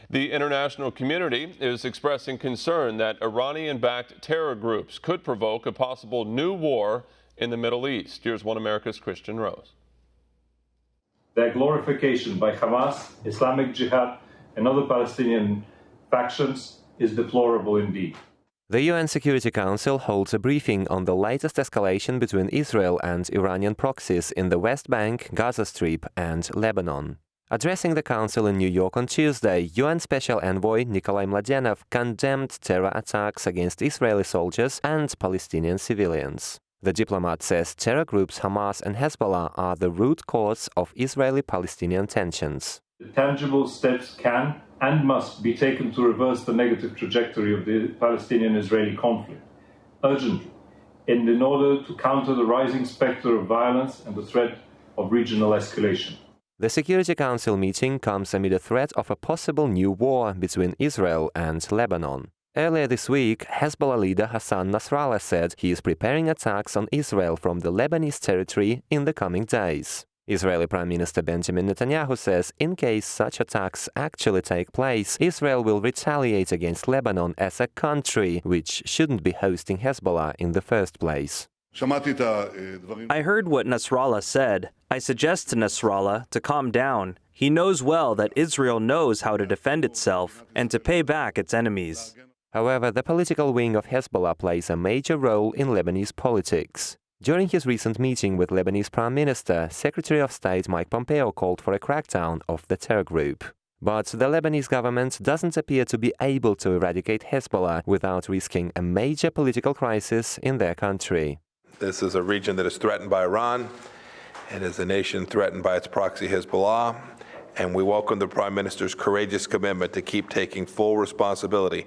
The international community is expressing concern that Iranian-backed terror groups could provoke a possible new war in the Middle East. Here's One America's Kristian Rouz. Their glorification by Hamas, Islamic Jihad, and other Palestinian factions is deplorable indeed. The UN Security Council holds a briefing on the latest escalation between Israel and Iranian proxies in the West Bank, Gaza Strip and Lebanon. Addressing the Council in New York on Tuesday, UN Special Envoy Nikolai Mladenov condemned terror attacks against Israeli soldiers and Palestinian civilians. The diplomat says terror groups Hamas and Hezbollah are the root cause of Israeli-Palestinian tensions. Tangible steps can and must be taken to reverse the negative trajectory of the Palestinian-Israeli conflict, urgently, in order to counter the rising specter of violence and the threat of regional escalation. The Security Council meeting comes amid a threat of a possible new war between Israel and Lebanon. Earlier this week, Hezbollah leader Hassan Nasrallah said he is preparing attacks on Israel from the Lebanese territory in the coming days. Israeli Prime Minister Benjamin Netanyahu says in case such attacks actually take place, Israel will retaliate against Lebanon as a country which shouldn't be hosting Hezbollah in the first place. I heard what Nasrallah said. I suggest to Nasrallah to calm down. He knows well that Israel knows how to defend itself and to pay back its enemies. However, the political wing of Hezbollah plays a major role in Lebanese politics. During his recent meeting with Lebanese Prime Minister, Secretary of State Mike Pompeo called for a crackdown of the terror group. But the Lebanese government doesn't appear to be able to eradicate Hezbollah without risking a major political crisis in their country. This is a region that is threatened by Iran. It is a nation threatened by its proxy Hezbollah. And we welcome the Prime Minister's courageous commitment to keep taking full responsibility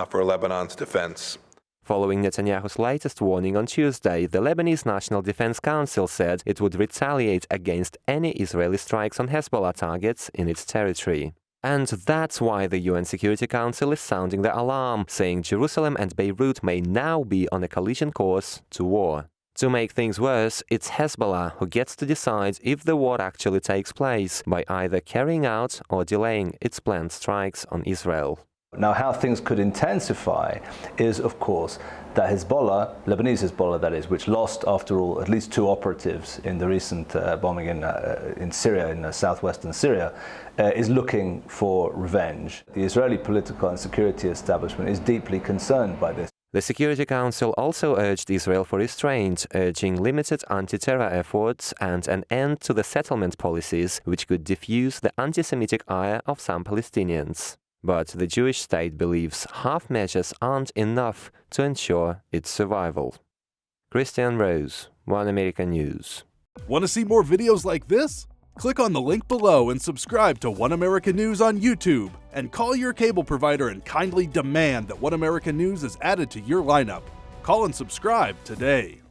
for Lebanon's defense. Following Netanyahu's latest warning on Tuesday, the Lebanese National Defense Council said it would retaliate against any Israeli strikes on Hezbollah targets in its territory. And that's why the UN Security Council is sounding the alarm, saying Jerusalem and Beirut may now be on a collision course to war. To make things worse, it's Hezbollah who gets to decide if the war actually takes place by either carrying out or delaying its planned strikes on Israel. Now, how things could intensify is, of course, that Hezbollah, Lebanese Hezbollah that is, which lost, after all, at least 2 operatives in the recent bombing in Syria, in southwestern Syria, is looking for revenge. The Israeli political and security establishment is deeply concerned by this. The Security Council also urged Israel for restraint, urging limited anti-terror efforts and an end to the settlement policies which could diffuse the anti-Semitic ire of some Palestinians. But the Jewish state believes half measures aren't enough to ensure its survival. Kristian Rouz, One American News. Want to see more videos like this? Click on the link below and subscribe to One American News on YouTube. And call your cable provider and kindly demand that One American News is added to your lineup. Call and subscribe today.